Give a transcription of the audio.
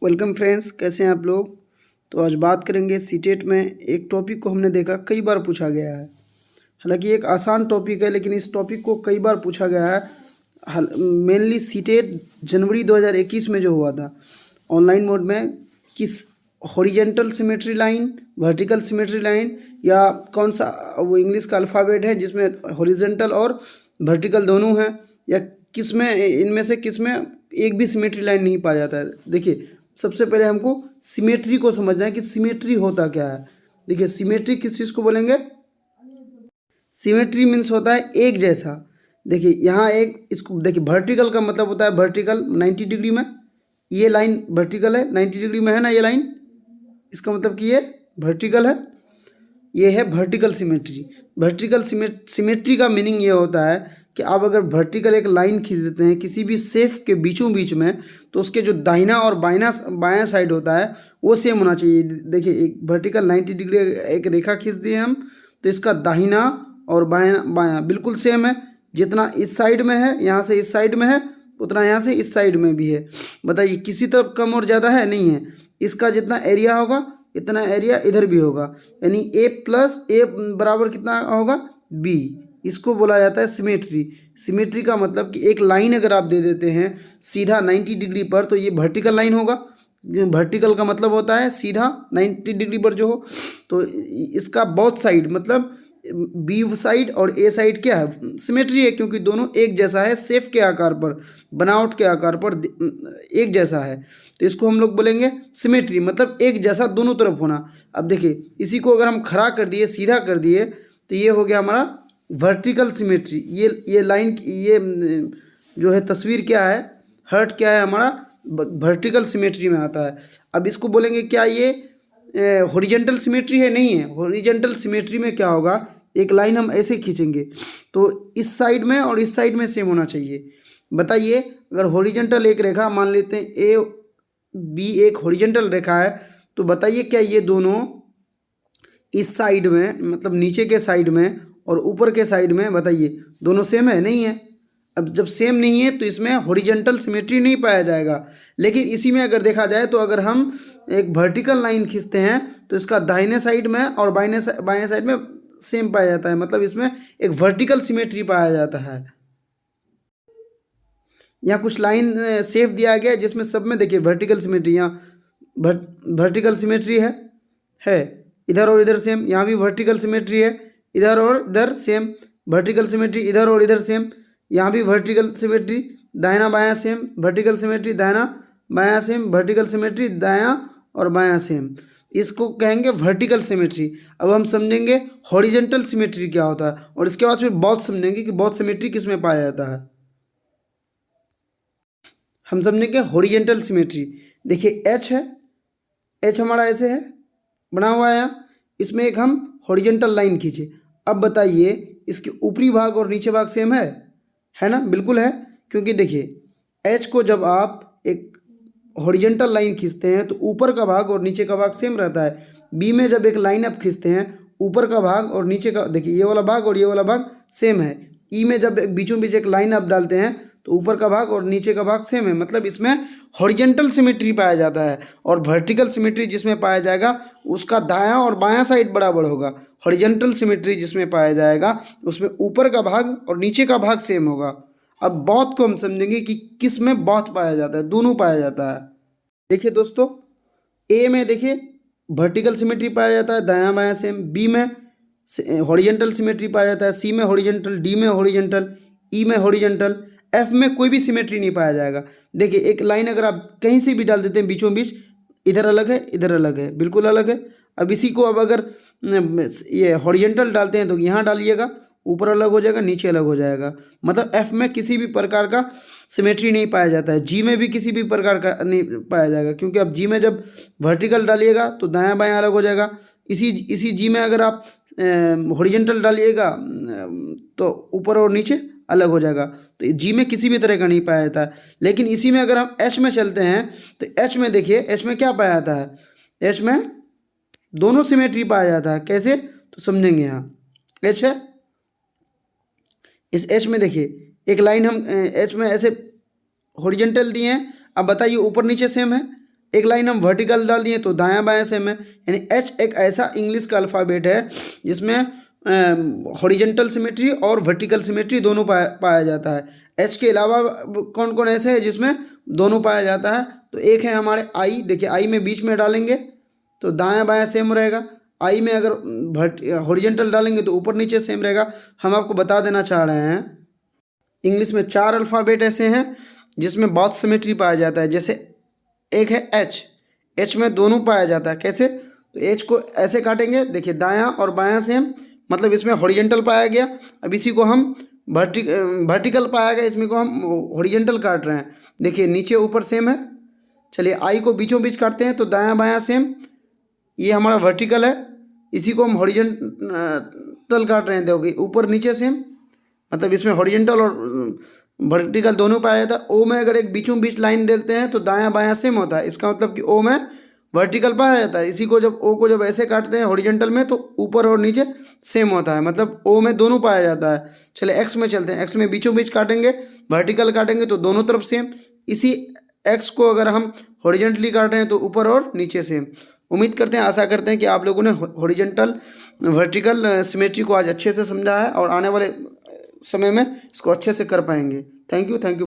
Welcome friends, कैसे हैं आप लोग। तो आज बात करेंगे सीटेट में एक टॉपिक को हमने देखा कई बार पूछा गया है। हालांकि एक आसान टॉपिक है, लेकिन इस टॉपिक को कई बार पूछा गया है। मेनली सीटेट जनवरी 2021 में जो हुआ था ऑनलाइन मोड में, किस horizontal symmetry line, vertical symmetry line, या कौन सा वो इंग्लिश का अल्फ़ाबेट है जिसमें हॉरिजेंटल और वर्टिकल दोनों हैं, या किस में इनमें से किस में एक भी सिमेट्री लाइन नहीं पाया जाता है। देखिए, सबसे पहले हमको सिमेट्री को समझना है कि सिमेट्री होता क्या है। देखिए, सिमेट्री किस चीज़ को बोलेंगे। सिमेट्री मीन्स होता है एक जैसा। देखिए यहाँ एक इसको देखिए, वर्टिकल का मतलब होता है वर्टिकल 90 डिग्री में, ये लाइन वर्टिकल है, 90 डिग्री में है ना ये लाइन, इसका मतलब कि ये वर्टिकल है। ये है वर्टिकल सिमेट्री। वर्टिकल सिमेट्री का मीनिंग ये होता है कि आप अगर वर्टिकल एक लाइन खींच देते हैं किसी भी शेफ के बीचों बीच में, तो उसके जो दाहिना और बायां साइड होता है वो सेम होना चाहिए। देखिए, एक वर्टिकल 90 डिग्री एक रेखा खींच दिए हम, तो इसका दाहिना और बायां बायां बिल्कुल सेम है। जितना इस साइड में है, यहाँ से इस साइड में है, उतना यहाँ से इस साइड में भी है। बताइए, किसी तरफ कम और ज़्यादा है? नहीं है। इसका जितना एरिया होगा इतना एरिया इधर भी होगा, यानी ए प्लस ए बराबर कितना होगा? बी। इसको बोला जाता है सिमेट्री। सिमेट्री का मतलब कि एक लाइन अगर आप दे देते हैं सीधा 90 डिग्री पर, तो ये वर्टिकल लाइन होगा। वर्टिकल का मतलब होता है सीधा 90 डिग्री पर जो हो। तो इसका बोथ साइड मतलब बी साइड और ए साइड क्या है? सिमेट्री है, क्योंकि दोनों एक जैसा है, शेप के आकार पर, बनावट के आकार पर एक जैसा है। तो इसको हम लोग बोलेंगे सिमेट्री, मतलब एक जैसा दोनों तरफ होना। अब देखिए, इसी को अगर हम खड़ा कर दिए, सीधा कर दिए, तो ये हो गया हमारा वर्टिकल सिमेट्री। ये लाइन, ये जो है तस्वीर क्या है, हर्ट क्या है, हमारा वर्टिकल सिमेट्री में आता है। अब इसको बोलेंगे क्या ये हॉरिजेंटल सिमेट्री है? नहीं है। हॉरिजेंटल सिमेट्री में क्या होगा, एक लाइन हम ऐसे खींचेंगे तो इस साइड में और इस साइड में सेम होना चाहिए। बताइए, अगर हॉरिजेंटल एक रेखा मान लेते हैं ए बी, एक हॉरिजेंटल रेखा है, तो बताइए क्या ये दोनों इस साइड में, मतलब नीचे के साइड में और ऊपर के साइड में, बताइए दोनों सेम है? नहीं है। अब जब सेम नहीं है तो इसमें हॉरिजेंटल सिमेट्री नहीं पाया जाएगा। लेकिन इसी में अगर देखा जाए तो अगर हम एक वर्टिकल लाइन खींचते हैं तो इसका दाहिने साइड में और बाएं साइड में सेम पाया जाता है, मतलब इसमें एक वर्टिकल सिमेट्री पाया जाता है। यहाँ कुछ लाइन सेफ दिया गया है जिसमें सब में देखिए वर्टिकल सिमेट्री, यहाँ वर्टिकल सिमेट्री है इधर और इधर सेम, यहाँ भी वर्टिकल सिमेट्री है, इधर और इधर सेम, वर्टिकल सिमेट्री इधर और इधर सेम, यहाँ भी वर्टिकल सिमेट्री, दाहिना बायां सेम, वर्टिकल सिमेट्री दाहिना बायां सेम, वर्टिकल सिमेट्री दायां और बायां सेम। इसको कहेंगे वर्टिकल सिमेट्री। अब हम समझेंगे हॉरिजेंटल सिमेट्री क्या होता है, और इसके बाद फिर बहुत समझेंगे कि बहुत सिमेट्री किस में पाया जाता है। हम समझेंगे हॉरिजेंटल सिमेट्री। देखिए एच है, एच हमारा ऐसे है बना हुआ है यहाँ, इसमें एक हम हॉरिजेंटल लाइन खींचे। अब बताइए, इसके ऊपरी भाग और नीचे भाग सेम है ना? बिल्कुल है, क्योंकि देखिए एच को जब आप एक हॉरिजेंटल लाइन खींचते हैं तो ऊपर का भाग और नीचे का भाग सेम रहता है। बी में जब एक लाइन आप खींचते हैं, ऊपर का भाग और नीचे का, देखिए ये वाला भाग और ये वाला भाग सेम है। ई में जब बीचों बीच एक लाइन आप डालते हैं तो ऊपर का भाग और नीचे का भाग सेम है, मतलब इसमें हॉरिजेंटल सिमेट्री पाया जाता है। और वर्टिकल सिमेट्री जिसमें पाया जाएगा उसका दायां और बायां साइड बराबर होगा। हॉरिजेंटल सिमेट्री जिसमें पाया जाएगा उसमें ऊपर का भाग और नीचे का भाग सेम होगा। अब बहुत को हम समझेंगे कि किस में बहुत पाया जाता है, दोनों पाया जाता है। देखिए दोस्तों, ए में देखिए वर्टिकल सिमेट्री पाया जाता है, दायां बायां सेम। बी में हॉरिजेंटल सिमेट्री पाया जाता है, सी में हॉरिजेंटल, डी में हॉरिजेंटल, ई में हॉरिजेंटल, एफ में कोई भी सिमेट्री नहीं पाया जाएगा। देखिए, एक लाइन अगर आप कहीं से भी डाल देते हैं बीचों बीच, इधर अलग है इधर अलग है, बिल्कुल अलग है। अब इसी को अब अगर ये हॉरिजेंटल डालते हैं तो यहाँ डालिएगा, ऊपर अलग हो जाएगा, नीचे अलग हो जाएगा। मतलब एफ में किसी भी प्रकार का सिमेट्री नहीं पाया जाता है। जी में भी किसी भी प्रकार का नहीं पाया जाएगा, क्योंकि अब जी में जब वर्टिकल डालिएगा तो दायां बायां अलग हो जाएगा। इसी जी में अगर आप हॉरिजेंटल डालिएगा तो ऊपर और नीचे अलग हो जाएगा। तो जी में किसी भी तरह का नहीं पाया जाता है। लेकिन इसी में अगर हम एच में चलते हैं तो एच में देखिए, एच में क्या पाया जाता है? एच में दोनों सिमेट्री पाया जाता है। कैसे? तो समझेंगे। यहाँ एच है, इस एच में देखिए एक लाइन हम एच में ऐसे हॉरिजेंटल दिए हैं। अब बताइए ऊपर नीचे सेम है? एक लाइन हम वर्टिकल डाल दिए तो दायां बायां सेम है। यानी एच एक ऐसा इंग्लिश का अल्फ़ाबेट है जिसमें हॉरिजेंटल सिमेट्री और वर्टिकल सिमेट्री दोनों पाया जाता है। एच के अलावा कौन कौन ऐसे है जिसमें दोनों पाया जाता है? तो एक है हमारे आई। देखिए आई में बीच में डालेंगे तो दायां बायां सेम रहेगा। आई में अगर हॉरिजेंटल डालेंगे तो ऊपर नीचे सेम रहेगा। हम आपको बता देना चाह रहे हैं इंग्लिश में 4 अल्फ़ाबेट ऐसे हैं जिसमें बहुत सिमेट्री पाया जाता है। जैसे एक है एच, एच में दोनों पाया जाता है। कैसे? तो एच को ऐसे काटेंगे, देखिए दायां और बायां सेम, मतलब इसमें हॉरिजेंटल पाया गया। अब इसी को हम वर्टिकल पाया गया, इसमें को हम हॉरिजेंटल काट रहे हैं। देखिए नीचे ऊपर सेम है। चलिए आई को बीचों बीच काटते हैं तो दायां बायां सेम, ये हमारा वर्टिकल है। इसी को हम हॉरिजेंटल काट रहे हैं, देखोगे ऊपर नीचे सेम, मतलब इसमें हॉरिजेंटल और वर्टिकल दोनों पाया जाता है। ओ में अगर एक बीचों बीच लाइन डालते हैं तो दायां बायां सेम होता है। इसका मतलब कि ओ में वर्टिकल पाया जाता है। इसी को जब ओ को जब ऐसे काटते हैं हॉरिजेंटल में तो ऊपर और नीचे सेम होता है, मतलब ओ में दोनों पाया जाता है। चले एक्स में चलते हैं। एक्स में बीचों बीच काटेंगे, वर्टिकल काटेंगे तो दोनों तरफ सेम। इसी एक्स को अगर हम हॉरिजेंटली काट रहे हैं तो ऊपर और नीचे सेम। उम्मीद करते हैं, आशा करते हैं कि आप लोगों ने हॉरिजेंटल वर्टिकल सिमेट्री को आज अच्छे से समझा है और आने वाले समय में इसको अच्छे से कर पाएंगे। Thank you.